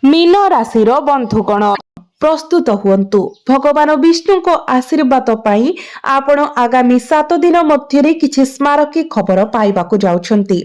Mean राशि बंधुगण प्रस्तुत हुंतु भगवान विष्णु को आशीर्वाद पाई आपण आगामी 7 दिन मध्य किछि स्मारकी खबर पाइबाकु जाउछंती।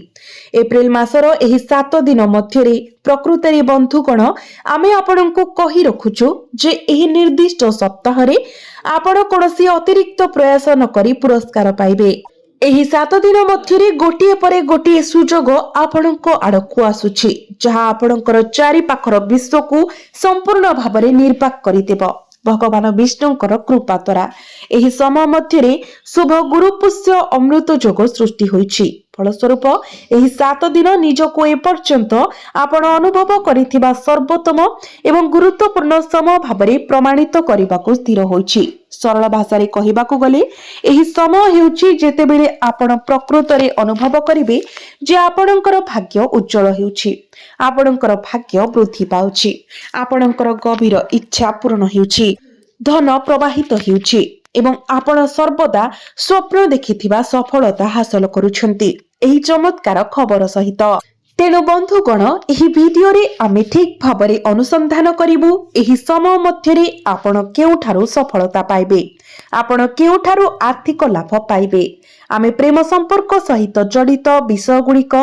एप्रिल मासर एही 7 दिन मध्य प्रकृति बंधुगण आमे आपणको कहि रखुछु जे एही निर्दिष्ट सप्ताह रे आपण कोनोसी अतिरिक्त प्रयास न करी पुरस्कार पाइबे। एही 7 दिन मध्य गोटे पर गोटे सुजोग आपणको आड़कू आसुछि जहा आपणकर चारि पाखर विश्व को संपूर्ण भाव में निर्वाक करिदेब भगवान विष्णुंकर कृपा द्वारा। एही समय मध्य शुभ गुरुपुष्य अमृत जोग सृष्टि होइछि। फलस्वरूप एही 7 दिन निजको एपर्यंत आपण अनुभव करिथिबा सर्वोत्तम एवं गुरुत्वपूर्ण समय भाव प्रमाणित करने स्थिर होइछि। सरल भाषा रे कहिबाकू गले एही समय हेउछि जेतेबेले आपण प्रकृत रे अनुभव करिवे जे आपणकर भाग्य उज्जवल हेउछि, आपणकर भाग्य वृद्धि पाउछि, आपणकर गभीर इच्छा पूर्ण हेउछि, धन प्रवाहित हेउछि एवं आपण सर्वदा स्वप्न देखिथिबा सफलता हासिल करूछंती एही चमत्कार खबर सहित। तेणु बंधुगण एही वीडियो रे आमे ठीक भाबरे अनुसंधान करिवु एही समय मध्यरे आपण केउठारु सफलता पाइबे, आपण केउठारु आर्थिक लाभ पाइबे। आमे प्रेम संपर्क सहित जड़ित विषय गुड़िक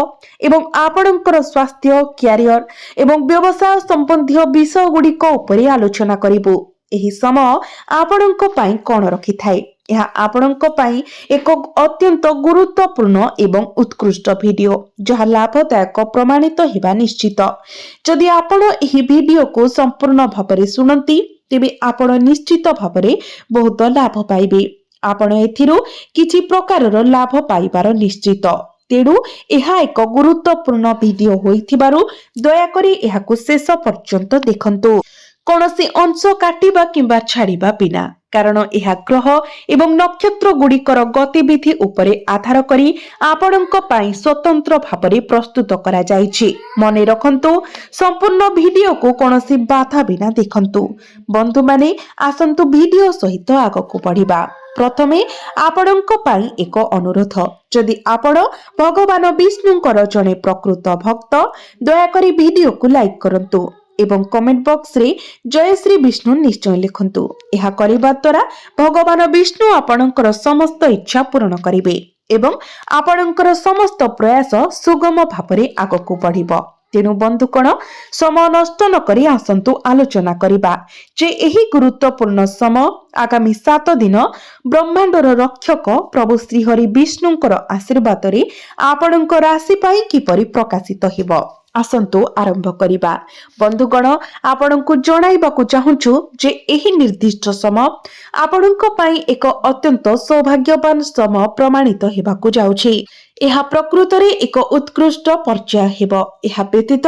एवं आपणकर स्वास्थ्य क्यारियर एवं व्यवसाय संबंधी विषय गुड़िक उपरे आलोचना करिवु। एही समय आपणको पई कोन रखिथाय यह आपणको पई एक अत्यंत गुरुत्वपूर्ण एवं उत्कृष्ट वीडियो जहा लाभदायक प्रमाणित हेबा निश्चित। जदि आपण एही वीडियो को संपूर्ण भाबरे सुनंती तेबे आपण निश्चित भाबरे बहुत लाभ पाइबे। आपण एथिरु किछि प्रकारर लाभ पाइबार निश्चित। तेणु यह एक गुरुत्वपूर्ण वीडियो होइथिबारु दया करी एहाकु शेष पर्यंत देखंतु, कोनोसी अंश काटिबा किंबा छाड़िबा बिना, कारण यह ग्रह एवं नक्षत्र गुड़िकर गतिविधि उपरे आधार करी आपणक पई स्वतंत्र भाबरे प्रस्तुत करा जायछि। मने रखंतु संपूर्ण वीडियो को कोनोसी बाधा बिना देखंतु। बंधु माने आसंतु वीडियो सहित आगको बढ़िबा। प्रथमे आपणक पई एक अनुरोध, जदि आपण भगवान विष्णुंकर जने प्रकृत भक्त दया करी वीडियो को लाइक करंतु एवं कमेंट बॉक्स रे जय श्री विष्णु निश्चय लिखंतु। यह करिबा द्वारा भगवान विष्णु आपणकर समस्त इच्छा पूर्ण करिवे एवं आपणकर समस्त प्रयास सुगम भाबरे आगको बढ़िबो। तेणु बंधुकण समय नष्ट न करी आसंतु आलोचना करिबा जे एही गुरुत्वपूर्ण समय आगामी 7 दिन ब्रह्मांडर रक्षक प्रभु श्रीहरि विष्णुंकर आशीर्वाद रे आपणक राशि पई किपरि प्रकाशित हेबो। आसंतु आरंभ करिबा। बंधुगण आपणको जणाइबाकू चाहूछु जे एही निर्दिष्ट समय आपणको पई एक अत्यंत सौभाग्यवान समय प्रमाणित हेबाकू जाउछि। एहा प्रकृतरे एक उत्कृष्ट पर्याय हेबो। एहा व्यतीत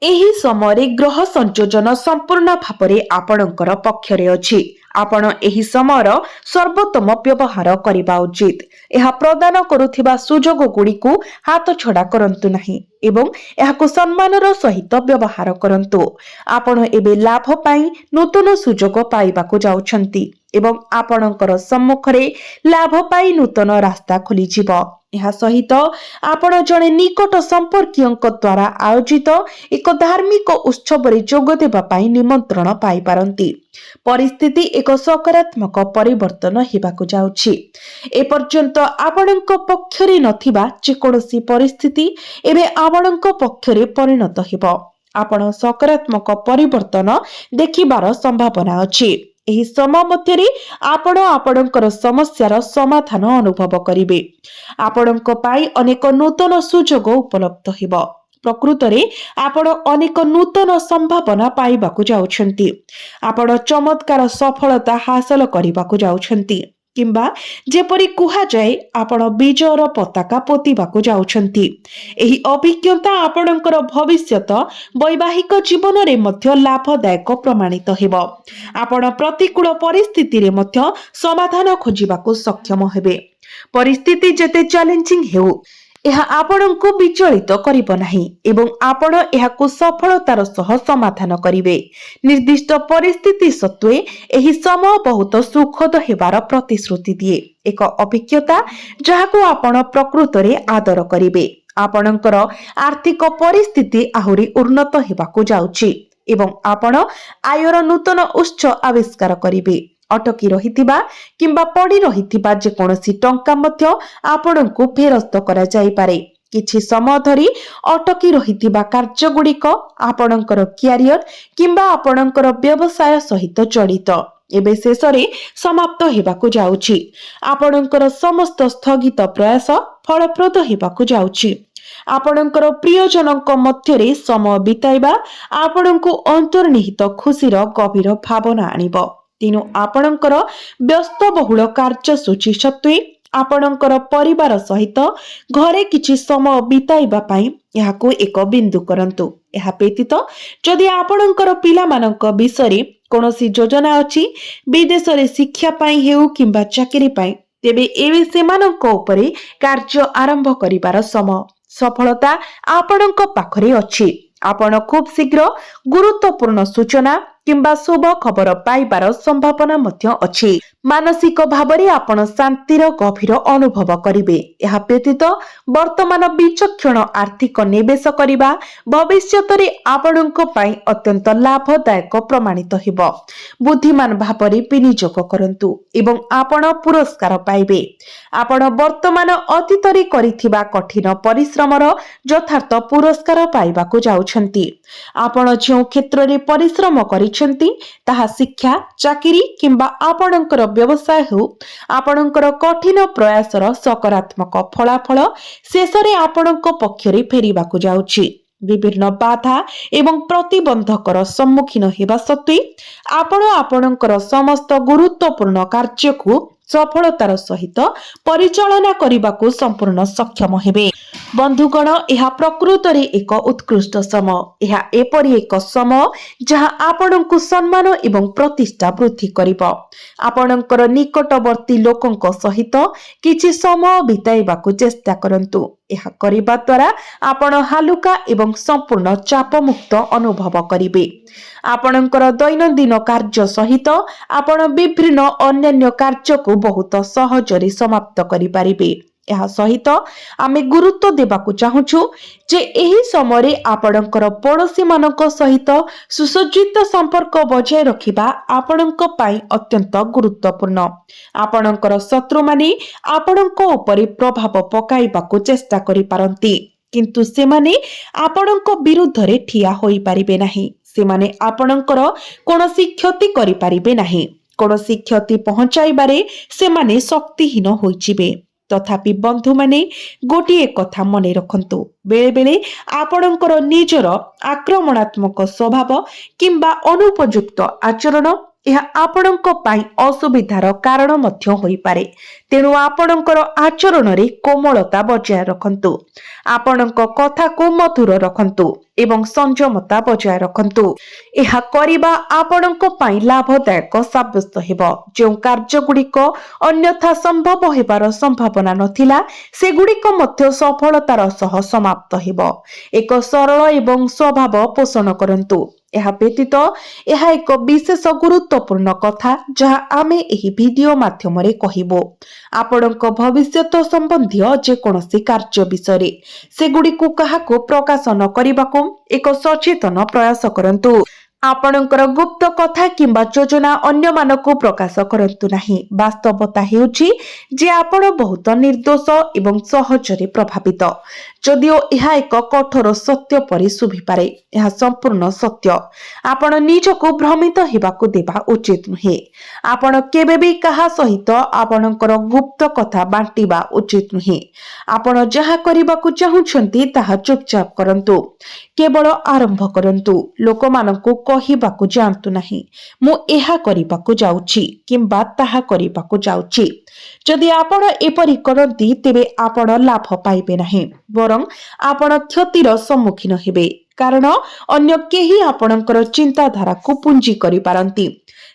एही समय ग्रह संयोजन संपूर्ण भाबरे आपणकर पक्षरे अछि। आपण एही समयर सर्वोत्तम व्यवहार करिबा उचित। एहा प्रदान करुथिबा सुजोग गुड़िकु हाथ छड़ा करंतु नाही एवं एहाकु सम्मानर सहित व्यवहार करंतु। आपण एबे लाभ पाई नूतन सुजोग पाइबाकू जाउछंती एवं आपणकर सम्मुखरे लाभ पाई नूतन रास्ता खोली जिवो। यह सहित आपण जने निकट संपर्कीयଙ୍କ द्वारा आयोजित एक धार्मिक उत्सव रे जोग देबा पाई निमंत्रण पाई पारंती। परिस्थिति एक सकारात्मक परिवर्तन हेबाकू जाउछि। ए पर्यंत आपणଙ୍କ पक्षरे नथिबा जे कोनोसी परिस्थिति एबे आपणଙ୍କ पक्षरे परिणत हेबो। आपण सकारात्मक परिवर्तन देखिबार संभावना अछि। एही समय मध्यरे आपण आपणकर समस्यार समाधान अनुभव करिवे। आपणଙ୍କ पाई अनेक नूतन सुजोग उपलब्ध हेबो। प्रकृतरे आपण अनेक नूतन संभावना पाइबाकू जाउछंती। आपण चमत्कार सफलता हासिल करिबाकू जाउछंती किंबा जेपरि कुहा जाय आपण विजयर पताका पोतिबाकू जाउछंती। एही अभिज्ञता आपणकर भविष्यत वैवाहिक जीवन रे मध्य लाभदायक प्रमाणित हेबो। आपण प्रतिकूल परिस्थिति रे मध्य समाधान खोजिबाकू सक्षम हेबे। परिस्थिति जेते चैलेंजिंग हेउ यह आपणको विचलित करिबो नाही एवं आपण एहाकू सफलतार सह समाधान करिवे। निर्दिष्ट परिस्थिति सत्वे एही समय बहुत सुखद हेबार प्रतिश्रुति दिए। एक अभिज्ञता जहाकू आपण प्रकृतरे आदर करिवे। आपणकर आर्थिक परिस्थिति आहुरी उन्नत हेबाकू जाउछि। ଏବଂ ଆପଣ ଆୟର ନୂତନ ଉତ୍ସ ଆବିଷ୍କାର କରିବେ। ଅଟକି ରହିଥିବା କିମ୍ବା ପଡ଼ି ରହିଥିବା ଯେକୌଣସି ଟଙ୍କା ମଧ୍ୟ ଆପଣଙ୍କୁ ଫେରସ୍ତ କରାଯାଇପାରେ। କିଛି ସମୟ ଧରି ଅଟକି ରହିଥିବା କାର୍ଯ୍ୟଗୁଡ଼ିକ ଆପଣଙ୍କର କ୍ୟାରିୟର କିମ୍ବା ଆପଣଙ୍କର ବ୍ୟବସାୟ ସହିତ ଜଡ଼ିତ ଏବେ ଶେଷରେ ସମାପ୍ତ ହେବାକୁ ଯାଉଛି। ଆପଣଙ୍କର ସମସ୍ତ ସ୍ଥଗିତ ପ୍ରୟାସ ଫଳପ୍ରଦ ହେବାକୁ ଯାଉଛି। ଆପଣଙ୍କର ପ୍ରିୟଜନଙ୍କ ମଧ୍ୟରେ ସମୟ ବିତାଇବା ଆପଣଙ୍କୁ ଅନ୍ତର୍ନିହିତ ଖୁସିର ଗଭୀର ଭାବନା ଆଣିବ। ତେଣୁ ଆପଣଙ୍କର ବ୍ୟସ୍ତବହୁଳ କାର୍ଯ୍ୟସୂଚୀ ସତ୍ତ୍ୱେ ଆପଣଙ୍କର ପରିବାର ସହିତ ଘରେ କିଛି ସମୟ ବିତାଇବା ପାଇଁ ଏହାକୁ ଏକ ବିନ୍ଦୁ କରନ୍ତୁ। ଏହା ବ୍ୟତୀତ ଯଦି ଆପଣଙ୍କର ପିଲାମାନଙ୍କ ବିଷୟରେ କୌଣସି ଯୋଜନା ଅଛି, ବିଦେଶରେ ଶିକ୍ଷା ପାଇଁ ହେଉ କିମ୍ବା ଚାକିରି ପାଇଁ, ତେବେ ଏବେ ସେମାନଙ୍କ ଉପରେ କାର୍ଯ୍ୟ ଆରମ୍ଭ କରିବାର ସମୟ। ସଫଳତା ଆପଣଙ୍କ ପାଖରେ ଅଛି। ଆପଣ ଖୁବ୍ ଶୀଘ୍ର ଗୁରୁତ୍ୱପୂର୍ଣ୍ଣ ସୂଚନା କିମ୍ବା ଶୁଭ ଖବର ପାଇବାର ସମ୍ଭାବନା ମଧ୍ୟ ଅଛି। ମାନସିକ ଭାବରେ ଆପଣ ଶାନ୍ତିର ଗଭୀର ଅନୁଭବ କରିବେ। ଏହା ବ୍ୟତୀତ ବର୍ତ୍ତମାନ ବିଚକ୍ଷଣ ଆର୍ଥିକ ନିବେଶ କରିବା ଭବିଷ୍ୟତରେ ଆପଣଙ୍କ ପାଇଁ ଅତ୍ୟନ୍ତ ଲାଭଦାୟକ ପ୍ରମାଣିତ ହେବ। ବୁଦ୍ଧିମାନ ଭାବରେ ବିନିଯୋଗ କରନ୍ତୁ ଏବଂ ଆପଣ ପୁରସ୍କାର ପାଇବେ। ଆପଣ ବର୍ତ୍ତମାନ ଅତୀତରେ କରିଥିବା କଠିନ ପରିଶ୍ରମର ଯଥାର୍ଥ ପୁରସ୍କାର ପାଇବାକୁ ଯାଉଛନ୍ତି। ଆପଣ ଯେଉଁ କ୍ଷେତ୍ରରେ ପରିଶ୍ରମ କରିଛନ୍ତି, ତାହା ଶିକ୍ଷା, ଚାକିରି କିମ୍ବା ଆପଣଙ୍କର ବ୍ୟବସାୟ ହେଉ, ଆପଣଙ୍କର କଠିନ ପ୍ରୟାସର ସକାରାତ୍ମକ ଫଳାଫଳ ଶେଷରେ ଆପଣଙ୍କ ପକ୍ଷରେ ଫେରିବାକୁ ଯାଉଛି। ବିଭିନ୍ନ ବାଧା ଏବଂ ପ୍ରତିବନ୍ଧକର ସମ୍ମୁଖୀନ ହେବା ସତ୍ତ୍ୱେ ଆପଣ ଆପଣଙ୍କର ସମସ୍ତ ଗୁରୁତ୍ୱପୂର୍ଣ୍ଣ କାର୍ଯ୍ୟକୁ ସଫଳତାର ସହିତ ପରିଚାଳନା କରିବାକୁ ସମ୍ପୂର୍ଣ୍ଣ ସକ୍ଷମ ହେବେ। ବନ୍ଧୁଗଣ, ଏହା ପ୍ରକୃତରେ ଏକ ଉତ୍କୃଷ୍ଟ ସମୟ। ଏହା ଏପରି ଏକ ସମୟ ଯାହା ଆପଣଙ୍କୁ ସମ୍ମାନ ଏବଂ ପ୍ରତିଷ୍ଠା ବୃଦ୍ଧି କରିବ। ଆପଣଙ୍କର ନିକଟବର୍ତ୍ତୀ ଲୋକଙ୍କ ସହିତ କିଛି ସମୟ ବିତାଇବାକୁ ଚେଷ୍ଟା କରନ୍ତୁ। ଏହା କରିବା ଦ୍ୱାରା ଆପଣ ହାଲୁକା ଏବଂ ସମ୍ପୂର୍ଣ୍ଣ ଚାପମୁକ୍ତ ଅନୁଭବ କରିବେ। ଆପଣଙ୍କର ଦୈନନ୍ଦିନ କାର୍ଯ୍ୟ ସହିତ ଆପଣ ବିଭିନ୍ନ ଅନ୍ୟାନ୍ୟ କାର୍ଯ୍ୟକୁ ବହୁତ ସହଜରେ ସମାପ୍ତ କରିପାରିବେ। ଏହା ସହିତ ଆମେ ଗୁରୁତ୍ୱ ଦେବାକୁ ଚାହୁଁଛୁ ଯେ ଏହି ସମୟରେ ଆପଣଙ୍କର ପଡ଼ୋଶୀମାନଙ୍କ ସହିତ ସୁସଜ୍ଜିତ ସମ୍ପର୍କ ବଜାୟ ରଖିବା ଆପଣଙ୍କ ପାଇଁ ଅତ୍ୟନ୍ତ ଗୁରୁତ୍ୱପୂର୍ଣ୍ଣ। ଆପଣଙ୍କର ଶତ୍ରୁମାନେ ଆପଣଙ୍କ ଉପରେ ପ୍ରଭାବ ପକାଇବାକୁ ଚେଷ୍ଟା କରିପାରନ୍ତି, କିନ୍ତୁ ସେମାନେ ଆପଣଙ୍କ ବିରୁଦ୍ଧରେ ଠିଆ ହୋଇପାରିବେ ନାହିଁ। ସେମାନେ ଆପଣଙ୍କର କୌଣସି କ୍ଷତି କରିପାରିବେ ନାହିଁ। କୌଣସି କ୍ଷତି ପହଞ୍ଚାଇବାରେ ସେମାନେ ଶକ୍ତିହୀନ ହୋଇଯିବେ। ତଥାପି ବନ୍ଧୁମାନେ, ଗୋଟିଏ କଥା ମନେ ରଖନ୍ତୁ, ବେଳେବେଳେ ଆପଣଙ୍କର ନିଜର ଆକ୍ରମଣାତ୍ମକ ସ୍ୱଭାବ କିମ୍ବା ଅନୁପଯୁକ୍ତ ଆଚରଣ ଏହା ଆପଣଙ୍କ ପାଇଁ ଅସୁବିଧାର କାରଣ ମଧ୍ୟ ହୋଇପାରେ। ତେଣୁ ଆପଣଙ୍କର ଆଚରଣରେ କୋମଳତା ବଜାୟ ରଖନ୍ତୁ। ଆପଣଙ୍କ କଥାକୁ ମଧୁର ରଖନ୍ତୁ ଏବଂ ସଂଯମତା ବଜାୟ ରଖନ୍ତୁ। ଏହା କରିବା ଆପଣଙ୍କ ପାଇଁ ଲାଭଦାୟକ ସାବ୍ୟସ୍ତ ହେବ। ଯେଉଁ କାର୍ଯ୍ୟଗୁଡ଼ିକ ଅନ୍ୟଥା ସମ୍ଭବ ହେବାର ସମ୍ଭାବନା ନଥିଲା, ସେଗୁଡ଼ିକ ମଧ୍ୟ ସଫଳତାର ସହ ସମାପ୍ତ ହେବ। ଏକ ସରଳ ଏବଂ ସ୍ୱଭାବ ପୋଷଣ କରନ୍ତୁ। ଏହା ବ୍ୟତୀତ ଏହା ଏକ ବିଶେଷ ଗୁରୁତ୍ୱପୂର୍ଣ୍ଣ କଥା ଯାହା ଆମେ ଏହି ଭିଡିଓ ମାଧ୍ୟମରେ କହିବୁ। ଆପଣଙ୍କ ଭବିଷ୍ୟତ ସମ୍ବନ୍ଧୀୟ ଯେକୌଣସି କାର୍ଯ୍ୟ ବିଷୟରେ ସେଗୁଡ଼ିକୁ କାହାକୁ ପ୍ରକାଶ ନ କରିବାକୁ ଏକ ସଚେତନ ପ୍ରୟାସ କରନ୍ତୁ। ଆପଣଙ୍କର ଗୁପ୍ତ କଥା କିମ୍ବା ଯୋଜନା ଅନ୍ୟମାନଙ୍କୁ ପ୍ରକାଶ କରନ୍ତୁ ନାହିଁ। ବାସ୍ତବତା ହେଉଛି ଯେ ଆପଣ ବହୁତ ନିର୍ଦ୍ଦୋଷ ଏବଂ ସହଜରେ ପ୍ରଭାବିତ। ଯଦିଓ ଏହା ଏକ କଠୋର ସତ୍ୟ ପରି ଶୁଭିପାରେ, ଏହା ସମ୍ପୂର୍ଣ୍ଣ ସତ୍ୟ। ଆପଣ ନିଜକୁ ଭ୍ରମିତ ହେବାକୁ ଦେବା ଉଚିତ ନୁହେଁ। ଆପଣ କେବେ ବି କାହା ସହିତ ଆପଣଙ୍କର ଗୁପ୍ତ କଥା ବାଣ୍ଟିବା ଉଚିତ ନୁହେଁ। ଆପଣ ଯାହା କରିବାକୁ ଚାହୁଁଛନ୍ତି ତାହା ଚୁପଚାପ କରନ୍ତୁ। କେବଳ ଆରମ୍ଭ କରନ୍ତୁ। ଲୋକମାନଙ୍କୁ କହିବାକୁ ଯାଆନ୍ତୁ ନାହିଁ, ମୁଁ ଏହା କରିବାକୁ ଯାଉଛି କିମ୍ବା ତାହା କରିବାକୁ ଯାଉଛି। ଯଦି ଆପଣ ଏପରି କରନ୍ତି, ତେବେ ଆପଣ ଲାଭ ପାଇବେ ନାହିଁ, ବରଂ ଆପଣ କ୍ଷତିର ସମ୍ମୁଖୀନ ହେବେ। କାରଣ ଅନ୍ୟ କେହି ଆପଣଙ୍କର ଚିନ୍ତାଧାରାକୁ ପୁଞ୍ଜି କରିପାରନ୍ତି।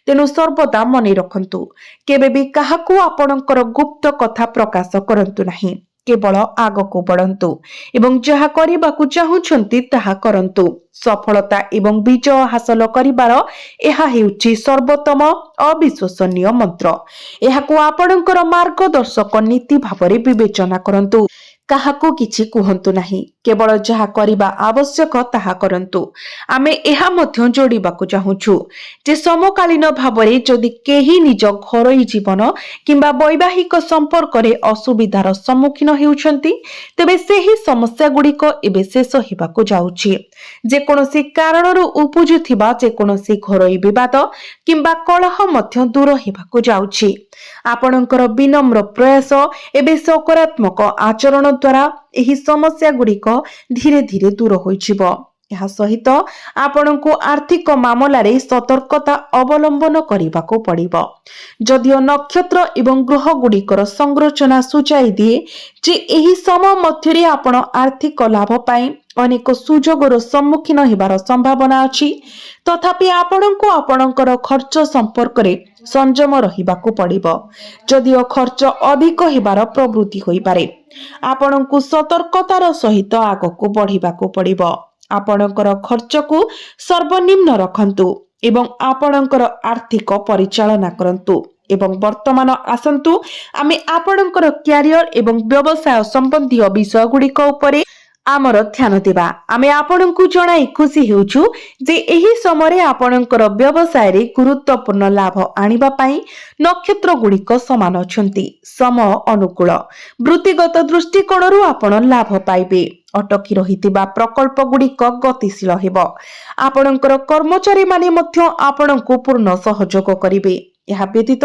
ତେଣୁ ସର୍ବଦା ମନେ ରଖନ୍ତୁ, କେବେ ବି କାହାକୁ ଆପଣଙ୍କର ଗୁପ୍ତ କଥା ପ୍ରକାଶ କରନ୍ତୁ ନାହିଁ। କେବଳ ଆଗକୁ ବଢନ୍ତୁ ଏବଂ ଯାହା କରିବାକୁ ଚାହୁଁଛନ୍ତି ତାହା କରନ୍ତୁ। ସଫଳତା ଏବଂ ବିଜୟ ହାସଲ କରିବାର ଏହା ହେଉଛି ସର୍ବୋତ୍ତମ ଅବିଶ୍ୱସନୀୟ ମନ୍ତ୍ର। ଏହାକୁ ଆପଣଙ୍କର ମାର୍ଗଦର୍ଶକ ନୀତି ଭାବରେ ବିବେଚନା କରନ୍ତୁ। କାହାକୁ କିଛି କୁହନ୍ତୁ ନାହିଁ, केवल जहा करिबा आवश्यक ताहा करंतु। आमे एहा मध्य जोड़िबाकु चाहुछु जे समकालीन भावरे जदि केही निज घरोई जीवन किंबा वैवाहिक संपर्क रे असुविधार सम्मुखीन हेउछंती तेबे सेही समस्या गुड़िक एबे शेष हेबाकु जाउछि। जे कोनोसी कारणरु उपुजुथिबा जे कोनोसी घरोई विवाद किंबा कलह मध्य दूर हेबाकु जाउछि। आपणकर विनम्र प्रयास एबे सकारात्मक आचरण द्वारा एही समस्या गुड़िक धीरे धीरे दूर होइजिबो। यह सहित आपणको आर्थिक मामला रे सतर्कता अवलंबन करिबाको पड़िबो। जदियो नक्षत्र एवं ग्रह गुड़िकर संरचना सूचाई दिए जे एही समय मध्यरे आपण आर्थिक लाभ पाई अनेक सुजोगर सम्मुखीन हेबार संभावना अछि, तथापि आपणको आपणकर खर्च संपर्क रे संयम रहिबाको पड़िबो। जदियो खर्च अधिक हेबार प्रवृत्ति होई पारे, आपणको सतर्कतार सहित आगको बढ़िबाको पड़िबो। आपणकर खर्च को सर्वनिम्न रखंतु एवं आपणकर आर्थिक परिचालना करंतु। एवं वर्तमान आसंतु आमे आपणकर कैरियर एवं व्यवसाय संबंधी विषय गुड़िक उपरे आमर ध्यान देबा। आमे आपणको जणाई खुशी हेउछु जे एही समय आपणकर व्यवसाय रे गुरुत्वपूर्ण लाभ आनिबा पई नक्षत्र गुड़िक समान अछंती। समय अनुकूल वृत्तिगत दृष्टिकोणरू आपण लाभ पाइबे। अटकी रहितिबा प्रकल्प गुड़िक गतिशील हेबो। आपणकर कर्मचारी माने मध्य आपणको पूर्ण सहयोग करिवे। यह व्यतीत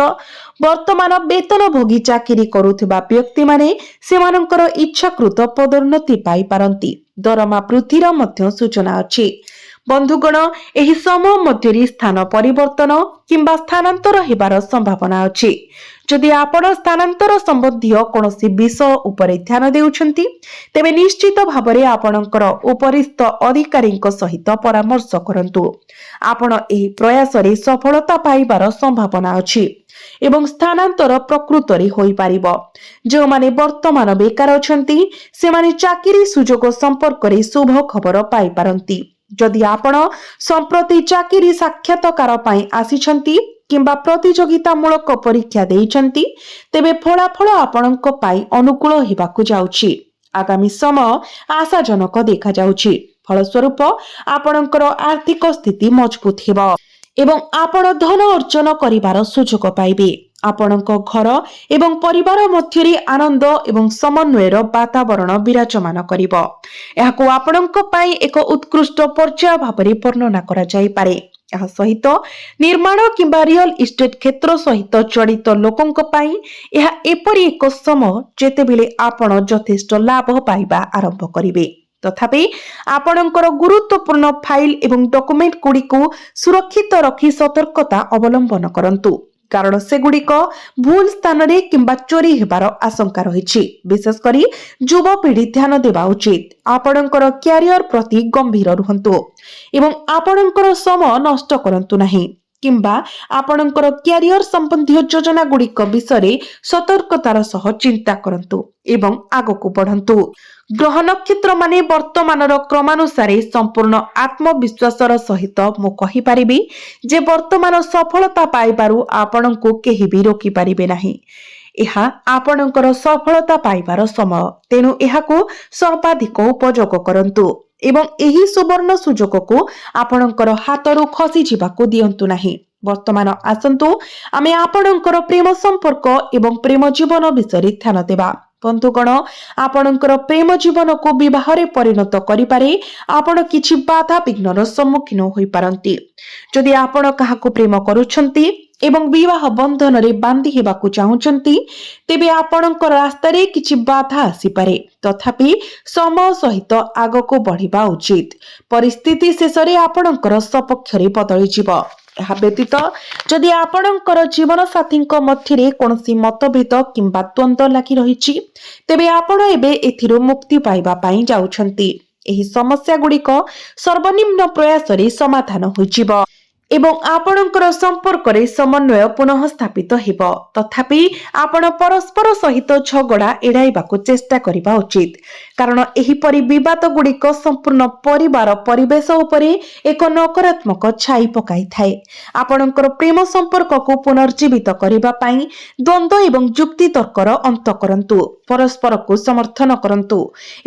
वर्तमान वेतन भोगी चाकरी करुथिबा व्यक्ति माने सेमानंकर इच्छाकृत पदोन्नति पाई पारंती। दरमा वृद्धिर मध्य सूचना अछि। बंधुगण एही समय मध्यरी स्थान परिवर्तन किंबा स्थानांतर हेबार संभावना अछि। जदि आपण स्थानांतर संबंधी कोनोसी विषय उपरे ध्यान देउछंती तेबे निश्चित भाबरे आपणकर उपरिस्थ अधिकारीक सहित परामर्श करंतु। आपण एही प्रयास रे सफलता पाइबार संभावना अछि एवं स्थानांतर प्रकृत रे होई पारिबो। जो माने वर्तमान बेकार अछंती सेमाने चाकरी सुजोग संपर्क रे शुभ खबर पाई पारंती। जदि आपण संप्रति चाकरी साक्षात्कार पाई आसीछंती किंबा प्रतियोगिता मूलक परीक्षा देइछंती तेबे फलाफल आपणक पाई अनुकूल हेबाकु जाउछि। आगामी समय आशाजनक देखा जाउछि। फलस्वरूप आपणकर आर्थिक स्थिति मजबूत हेबो एवं आपण धन अर्जन करिवार सुजोग पाइबे। आपणक घर एवं परिवार मध्यरे आनंद एवं समन्वयर वातावरण विराजमान करिवो। एहाकु आपणक पाई एक उत्कृष्ट पर्याय भाबरे वर्णना करा जाई पारे। यह सहित निर्माण किंबा रियल इस्टेट क्षेत्र सहित जड़ित लोकंक पाई यह एपरि एक समय जेतेबेले आपण यथेष्ट लाभ पाइबा आरंभ करिवे। तथापि आपणकर गुरुत्वपूर्ण फाइल एवं डॉक्यूमेंट गुड़िको सुरक्षित रखी सतर्कता अवलंबन करंतु, कारण सेगुड़िक भूल स्थान रे किंबा चोरी हेबार आशंका रहिछि। विशेष करी युवपीढ़ी ध्यान देबा उचित। आपणकर कैरियर प्रति गंभीर रुहंतु एवं आपणकर समय नष्ट करंतु नाही किंबा आपणकर कैरियर संबंधी योजना गुड़िक विषय सतर्कतार सह चिंता करंतु एवं आगको बढ़ंतु। ग्रह नक्षत्र माने वर्तमानर क्रमानुसारे संपूर्ण आत्मविश्वासर सहित मु कहि परिबी जे वर्तमान सफलता पाइबारु आपणको केही भी रोकी परिबे नाही। एहा आपणकर सफलता पाइबार समय, तेनु एहाको सर्वाधिक उपयोग करंतु एवं एही सुवर्ण सुजोग को आपणकर हातरू खसी जिबाको दियंतु नाही। वर्तमान आसंतु आमे आपणकर प्रेम संपर्क एवं प्रेम जीवन विषय ध्यान देबा। बंधुगण आपणकर प्रेम जीवन को विवाह परिणत करिपारे आपण किछि बाधा विघ्नर सम्मुखीन होई पारंती। जदि आपण काहाको प्रेम करूछंती एवं विवाह बंधन रे बांधी हेबाकू चाहुचंती तेबे आपणकर रास्ता रे किछि बाधा आसी पारे। तथापि समय सहित आगको बढ़िबा उचित। परिस्थिति शेष रे आपणकर सपक्ष रे बदली जिवो। यह व्यतीत जदि आपणकर जीवन साथीଙ୍କ ମଧ୍ୟରେ कोनोसी मतभेद किंबा द्वंद्व लागि रहिछि तेबे आपण एबे एथिरो मुक्ति पाइबा पई जाउछंती। एही समस्या गुड़िक सर्वनिम्न प्रयास रे समाधान होइजिवो। ଏବଂ ଆପଣଙ୍କର ସମ୍ପର୍କରେ ସମନ୍ୱୟ ପୁନଃ ସ୍ଥାପିତ ହେବ। ତଥାପି ଆପଣ ପରସ୍ପର ସହିତ ଝଗଡ଼ା ଏଡ଼ାଇବାକୁ ଚେଷ୍ଟା କରିବା ଉଚିତ, କାରଣ ଏହିପରି ବିବାଦ ଗୁଡ଼ିକ ସମ୍ପୂର୍ଣ୍ଣ ପରିବାର ପରିବେଶ ଉପରେ ଏକ ନକାରାତ୍ମକ ଛାଇ ପକାଇଥାଏ। ଆପଣଙ୍କର ପ୍ରେମ ସମ୍ପର୍କକୁ ପୁନର୍ଜୀବିତ କରିବା ପାଇଁ ଦ୍ୱନ୍ଦ୍ୱ ଏବଂ ଯୁକ୍ତିତର୍କର ଅନ୍ତ କରନ୍ତୁ, ପରସ୍ପରକୁ ସମର୍ଥନ କରନ୍ତୁ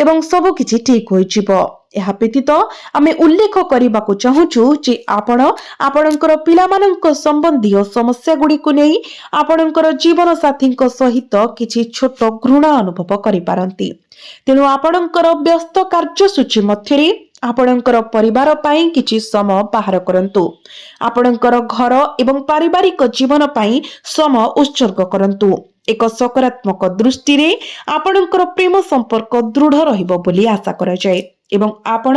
ଏବଂ ସବୁକିଛି ଠିକ୍ ହୋଇଯିବ। ଏହା ବ୍ୟତୀତ ଆମେ ଉଲ୍ଲେଖ କରିବାକୁ ଚାହୁଁଛୁ ଯେ ଆପଣ ଆପଣଙ୍କର ପିଲାମାନଙ୍କ ସମ୍ବନ୍ଧୀୟ ସମସ୍ୟାଗୁଡ଼ିକୁ ନେଇ ଆପଣଙ୍କର ଜୀବନସାଥୀଙ୍କ ସହିତ କିଛି ଛୋଟ ଘୃଣା ଅନୁଭବ କରିପାରନ୍ତି। ତେଣୁ ଆପଣଙ୍କର ବ୍ୟସ୍ତ କାର୍ଯ୍ୟସୂଚୀ ମଧ୍ୟରେ ଆପଣଙ୍କର ପରିବାର ପାଇଁ କିଛି ସମୟ ବାହାର କରନ୍ତୁ। ଆପଣଙ୍କର ଘର ଏବଂ ପାରିବାରିକ ଜୀବନ ପାଇଁ ସମୟ ଉତ୍ସର୍ଗ କରନ୍ତୁ। ଏକ ସକାରାତ୍ମକ ଦୃଷ୍ଟିରେ ଆପଣଙ୍କର ପ୍ରେମ ସମ୍ପର୍କ ଦୃଢ଼ ରହିବ ବୋଲି ଆଶା କରାଯାଏ ଏବଂ ଆପଣ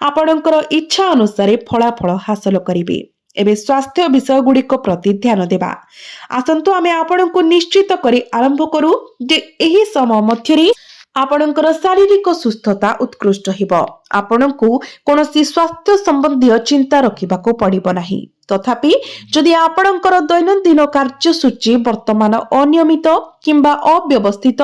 ଆପଣଙ୍କର ଇଚ୍ଛା ଅନୁସାରେ ଫଳାଫଳ ହାସଲ କରିବେ। ଏବେ ସ୍ୱାସ୍ଥ୍ୟ ବିଷୟ ଗୁଡ଼ିକ ପ୍ରତି ଧ୍ୟାନ ଦେବା। ଆସନ୍ତୁ ଆମେ ଆପଣଙ୍କୁ ନିଶ୍ଚିତ କରି ଆରମ୍ଭ କରୁ ଯେ ଏହି ସମୟ ମଧ୍ୟରେ ଆପଣଙ୍କର ଶାରୀରିକ ସୁସ୍ଥତା ଉତ୍କୃଷ୍ଟ ହେବ। ଆପଣଙ୍କୁ କୌଣସି ସ୍ୱାସ୍ଥ୍ୟ ସମ୍ବନ୍ଧୀୟ ଚିନ୍ତା ରଖିବାକୁ ପଡ଼ିବ ନାହିଁ। ତଥାପି ଯଦି ଆପଣଙ୍କର ଦୈନନ୍ଦିନ କାର୍ଯ୍ୟସୂଚୀ ବର୍ତ୍ତମାନ ଅନିୟମିତ କିମ୍ବା ଅବ୍ୟବସ୍ଥିତ,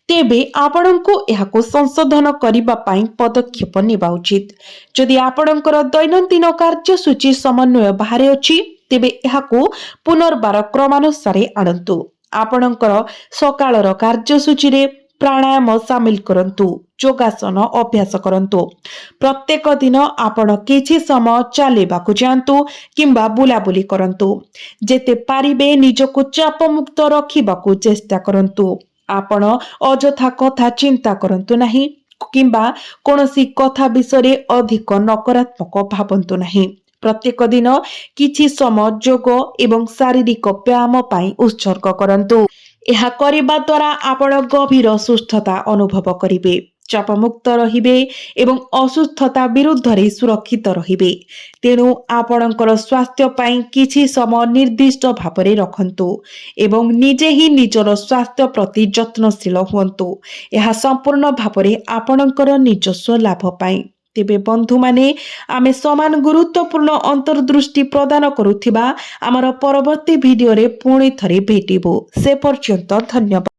ତେବେ ଆପଣଙ୍କୁ ଏହାକୁ ସଂଶୋଧନ କରିବା ପାଇଁ ପଦକ୍ଷେପ ନେବା ଉଚିତ। ଯଦି ଆପଣଙ୍କର ଦୈନନ୍ଦିନ କାର୍ଯ୍ୟସୂଚୀ ସମନ୍ୱୟ ବାହାରେ ଅଛି, ତେବେ ଏହାକୁ ପୁନର୍ବାର କ୍ରମାନୁସାରେ ଆଣନ୍ତୁ। ଆପଣଙ୍କର ସକାଳର କାର୍ଯ୍ୟସୂଚୀରେ ପ୍ରାଣାୟାମ ସାମିଲ କରନ୍ତୁ, ଯୋଗାସନ ଅଭ୍ୟାସ କରନ୍ତୁ। ପ୍ରତ୍ୟେକ ଦିନ ଆପଣ କିଛି ସମୟ ଚାଲିବାକୁ ଯାଆନ୍ତୁ କିମ୍ବା ବୁଲାବୁଲି କରନ୍ତୁ। ଯେତେ ପାରିବେ ନିଜକୁ ଚାପମୁକ୍ତ ରଖିବାକୁ ଚେଷ୍ଟା କରନ୍ତୁ। ଆପଣ ଅଯଥା କଥା ଚିନ୍ତା କରନ୍ତୁ ନାହିଁ କିମ୍ବା କୌଣସି କଥା ବିଷୟରେ ଅଧିକ ନକାରାତ୍ମକ ଭାବନ୍ତୁ ନାହିଁ। ପ୍ରତ୍ୟେକ ଦିନ କିଛି ସମୟ ଯୋଗ ଏବଂ ଶାରୀରିକ ବ୍ୟାୟାମ ପାଇଁ ଉତ୍ସର୍ଗ କରନ୍ତୁ। ଏହା କରିବା ଦ୍ୱାରା ଆପଣ ଗଭୀର ସୁସ୍ଥତା ଅନୁଭବ କରିବେ, ଚାପମୁକ୍ତ ରହିବେ ଏବଂ ଅସୁସ୍ଥତା ବିରୁଦ୍ଧରେ ସୁରକ୍ଷିତ ରହିବେ। ତେଣୁ ଆପଣଙ୍କର ସ୍ୱାସ୍ଥ୍ୟ ପାଇଁ କିଛି ସମୟ ନିର୍ଦ୍ଦିଷ୍ଟ ଭାବରେ ରଖନ୍ତୁ ଏବଂ ନିଜେ ହିଁ ନିଜର ସ୍ୱାସ୍ଥ୍ୟ ପ୍ରତି ଯତ୍ନଶୀଳ ହୁଅନ୍ତୁ। ଏହା ସମ୍ପୂର୍ଣ୍ଣ ଭାବରେ ଆପଣଙ୍କର ନିଜସ୍ୱ ଲାଭ ପାଇଁ। ତେବେ ବନ୍ଧୁମାନେ, ଆମେ ସମାନ ଗୁରୁତ୍ୱପୂର୍ଣ୍ଣ ଅନ୍ତର୍ଦୃଷ୍ଟି ପ୍ରଦାନ କରୁଥିବା ଆମର ପରବର୍ତ୍ତୀ ଭିଡିଓରେ ପୁଣି ଥରେ ଭେଟିବୁ। ସେ ପର୍ଯ୍ୟନ୍ତ ଧନ୍ୟବାଦ।